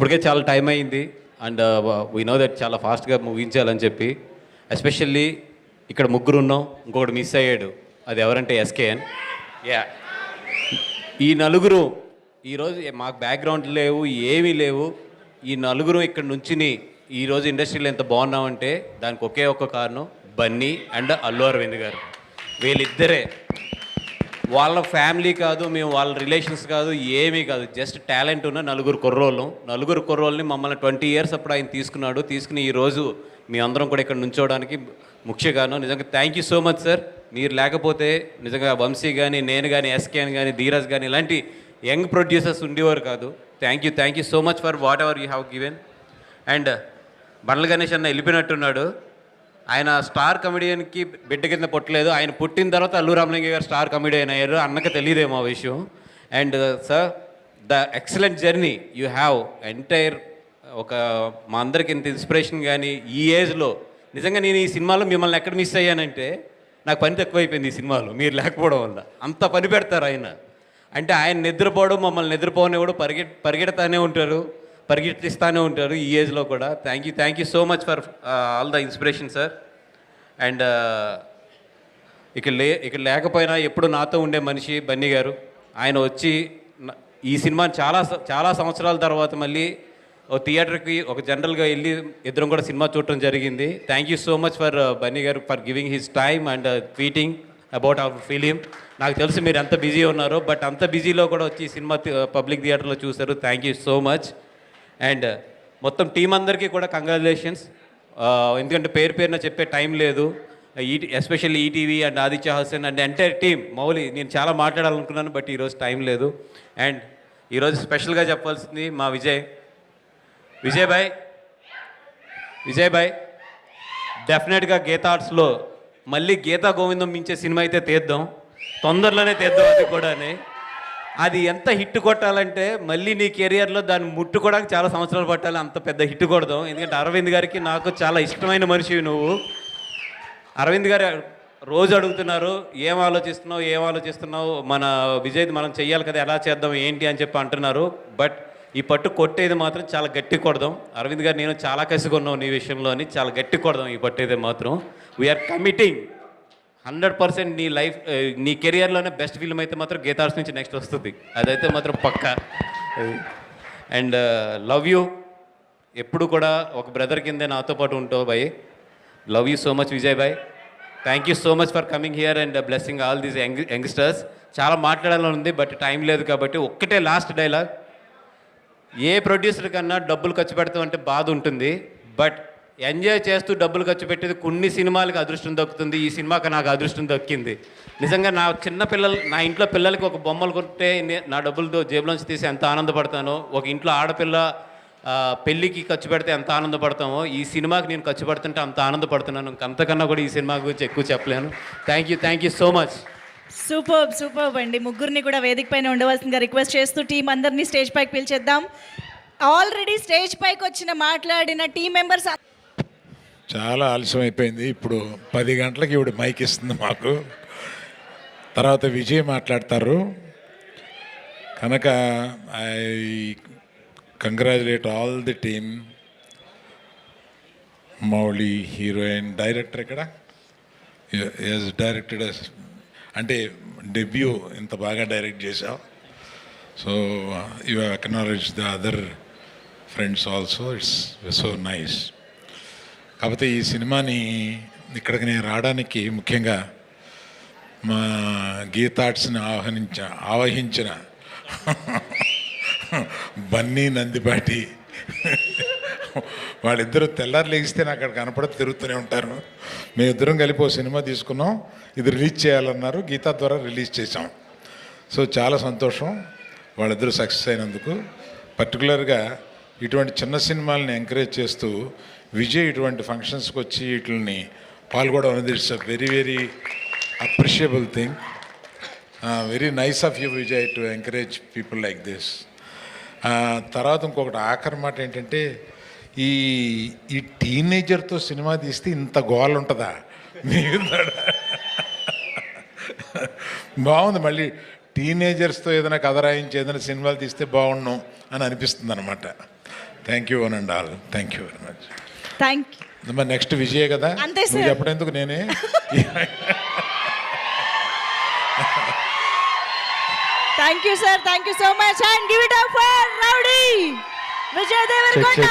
ఇప్పటికే చాలా టైం అయింది అండ్ వీ నో దట్ చాలా ఫాస్ట్గా ముగించాలని చెప్పి. ఎస్పెషల్లీ ఇక్కడ ముగ్గురు ఉన్నాం, ఇంకొకటి మిస్ అయ్యాడు. అది ఎవరంటే ఎస్కేఎన్. యా, ఈ నలుగురు ఈరోజు మాకు బ్యాక్గ్రౌండ్ లేవు, ఏమీ లేవు. ఈ నలుగురు ఇక్కడ నుంచుని ఈరోజు ఇండస్ట్రీలో ఎంత బాగున్నామంటే దానికి ఒకే ఒక్క కారణం బన్నీ అండ్ అల్లు అరవింద్ గారు. వీళ్ళిద్దరే. వాళ్ళ ఫ్యామిలీ కాదు, మేము వాళ్ళ రిలేషన్స్ కాదు, ఏమీ కాదు. జస్ట్ టాలెంట్ ఉన్న నలుగురు కుర్రోళ్ళని మమ్మల్ని 20 years అప్పుడు ఆయన తీసుకుని ఈరోజు మీ అందరం కూడా ఇక్కడ నుంచోవడానికి ముఖ్య కారణం. నిజంగా thank you so much sir. మీరు లేకపోతే నిజంగా వంశీ కానీ, నేను కానీ, ఎస్కేఎన్ కానీ, ధీరజ్ కానీ ఇలాంటి యంగ్ ప్రొడ్యూసర్స్ ఉండేవారు కాదు. Thank you so much for whatever you have given. And Bandla Ganesh అన్న వెళ్ళిపోయినట్టున్నాడు. ఆయన స్టార్ కమెడియన్కి బిడ్డ కింద పుట్టలేదు. ఆయన పుట్టిన తర్వాత అల్లు రామలింగ గారు స్టార్ కమెడియన్ అయ్యారు. అన్నకి తెలియదేమో ఆ విషయం. And sir, the excellent journey you have entire. ఒక మా అందరికి ఇంత ఇన్స్పిరేషన్. కానీ ఈ ఏజ్లో నిజంగా నేను ఈ సినిమాలో మిమ్మల్ని ఎక్కడ మిస్ అయ్యానంటే నాకు పని తక్కువైపోయింది ఈ సినిమాలో మీరు లేకపోవడం వల్ల. అంత పని పెడతారు ఆయన. అంటే ఆయన నిద్రపోవడం, మమ్మల్ని నిద్రపోనివ్వడం, పరిగెడతానే ఉంటారు, పరిగెట్టిస్తూనే ఉంటారు ఈ ఏజ్లో కూడా. Thank you so much for all the inspiration sir. And ఇక్కడ లేకపోయినా ఎప్పుడు నాతో ఉండే మనిషి బన్నీ గారు. ఆయన వచ్చి ఈ సినిమాని చాలా సంవత్సరాల తర్వాత మళ్ళీ ఓ థియేటర్కి ఒక జనరల్గా వెళ్ళి ఇద్దరం కూడా సినిమా చూడటం జరిగింది. Thank you so much for Bunny garu for giving his time and tweeting about our film. నాకు తెలుసు మీరు ఎంత బిజీ ఉన్నారో, బట్ అంత బిజీలో కూడా వచ్చి సినిమా పబ్లిక్ థియేటర్లో చూశారు. Thank you so much. And మొత్తం టీం అందరికీ కూడా కంగ్రాచులేషన్స్. ఎందుకంటే పేరున చెప్పే టైం లేదు. Especially ETV and Aditya Hasan and entire team. Mouli, నేను చాలా మాట్లాడాలనుకున్నాను బట్ ఈరోజు టైం లేదు. అండ్ ఈరోజు స్పెషల్గా చెప్పాల్సింది మా విజయ్ భాయ్ డెఫినెట్గా గీతా ఆర్ట్స్లో మళ్ళీ గీతా గోవిందం మించే సినిమా అయితే తీద్దాం, తొందరలోనే తీద్దాం. అది కూడా అది ఎంత హిట్ కొట్టాలంటే మళ్ళీ నీ కెరియర్లో దాన్ని ముట్టుకోవడానికి చాలా సంవత్సరాలు పట్టాలి. అంత పెద్ద హిట్ కొడదాం. ఎందుకంటే అరవింద్ గారికి నాకు చాలా ఇష్టమైన మనిషి నువ్వు. అరవింద్ గారు రోజు అడుగుతున్నారు ఏం ఆలోచిస్తున్నావు, మన విజయ్ మనం చెయ్యాలి కదా, ఎలా చేద్దాం ఏంటి అని చెప్పి అంటున్నారు. బట్ ఈ పట్టు కొట్టేది మాత్రం చాలా గట్టి కొడదాం. అరవింద్ గారు నేను చాలా కసిగొన్నాం నీ విషయంలోని, చాలా గట్టి కొడదాం ఈ పట్టేది మాత్రం. We are committing 100%. నీ లైఫ్, నీ కెరియర్లోనే బెస్ట్ ఫిల్మ్ అయితే మాత్రం గీతార్స్ నుంచి నెక్స్ట్ వస్తుంది. అదైతే మాత్రం పక్కా. And love you. ఎప్పుడు కూడా ఒక బ్రదర్ కిందే నాతో పాటు ఉంటావు భాయ్. Love you so much Vijay భాయ్. Thank you so much for coming here and blessing all these youngsters. చాలా మాట్లాడాలని ఉంది బట్ టైం లేదు కాబట్టి ఒక్కటే లాస్ట్ డైలాగ్. ఏ ప్రొడ్యూసర్ కన్నా డబ్బులు ఖర్చు పెడతాం అంటే బాధ ఉంటుంది, బట్ ఎంజాయ్ చేస్తూ డబ్బులు ఖర్చు పెట్టేది కొన్ని సినిమాలకు అదృష్టం దక్కుతుంది. ఈ సినిమాకి నాకు అదృష్టం దక్కింది. నిజంగా నా ఇంట్లో పిల్లలకి ఒక బొమ్మలు కొంటే నా డబ్బులతో జేబులోంచి తీసి ఎంత ఆనందపడతానో, ఒక ఇంట్లో ఆడపిల్ల పెళ్ళికి ఖర్చు పెడితే ఎంత ఆనందపడతామో, ఈ సినిమాకి నేను ఖర్చు పెడుతుంటే అంత ఆనందపడుతున్నాను. అంతకన్నా కూడా ఈ సినిమా గురించి ఎక్కువ చెప్పలేను. Thank you so much. Super అండి. ముగ్గురిని కూడా వేదిక పైన ఉండవలసిందిగా రిక్వెస్ట్ చేస్తూ టీం అందరినీ స్టేజ్ పైకి పిలిచేద్దాం. ఆల్రెడీ స్టేజ్ పైకి వచ్చిన మాట్లాడిన టీం మెంబర్స్ చాలా ఆలస్యం అయిపోయింది. ఇప్పుడు 10 గంటలకి ఇప్పుడు మైక్ ఇస్తుంది మాకు. తర్వాత విజయ్ మాట్లాడతారు కనుక I congratulate all the team. Mouli heroine, director ఇక్కడ డైరెక్టెడ్ అంటే డెబ్యూ ఇంత బాగా డైరెక్ట్ చేశావు. So you acknowledge the other friends also. It's so nice. కాకపోతే ఈ సినిమాని ఇక్కడికి నేను రావడానికి ముఖ్యంగా మా గీతార్ట్స్ని ఆవహించిన బన్నీ నందిపాటి వాళ్ళిద్దరూ తెల్లారు లేగిస్తే నాకు అక్కడ కనపడి తిరుగుతూనే ఉంటారు. మేమిద్దరం కలిపి ఓ సినిమా తీసుకున్నాం, ఇది రిలీజ్ చేయాలన్నారు, గీతా ద్వారా రిలీజ్ చేసాం. సో చాలా సంతోషం వాళ్ళిద్దరూ సక్సెస్ అయినందుకు. పర్టికులర్గా ఇటువంటి చిన్న సినిమాలని ఎంకరేజ్ చేస్తూ విజయ్ ఇటువంటి ఫంక్షన్స్కి వచ్చి వీటిని పాల్గొనడం అనేది it's a very very appreciable thing. Very nice of you Vijay to encourage people like this. తర్వాత ఇంకొకటి ఆఖరి మాట ఏంటంటే, ఈ టీనేజర్తో సినిమా తీస్తే ఇంత గోల్ ఉంటుందా? బాగుంది. మళ్ళీ టీనేజర్స్తో ఏదైనా కథ రాయించి ఏదైనా సినిమాలు తీస్తే బాగుండు అని అనిపిస్తుంది అనమాట. Thank you one and all, thank you very much. Thank you. మరి నెక్స్ట్ విజయే కదా, అంతే నువ్వు సార్. చెప్పడేందుకు నేనే. Thank you sir, thank you so much and give it up for rowdy Vijay Devarakonda.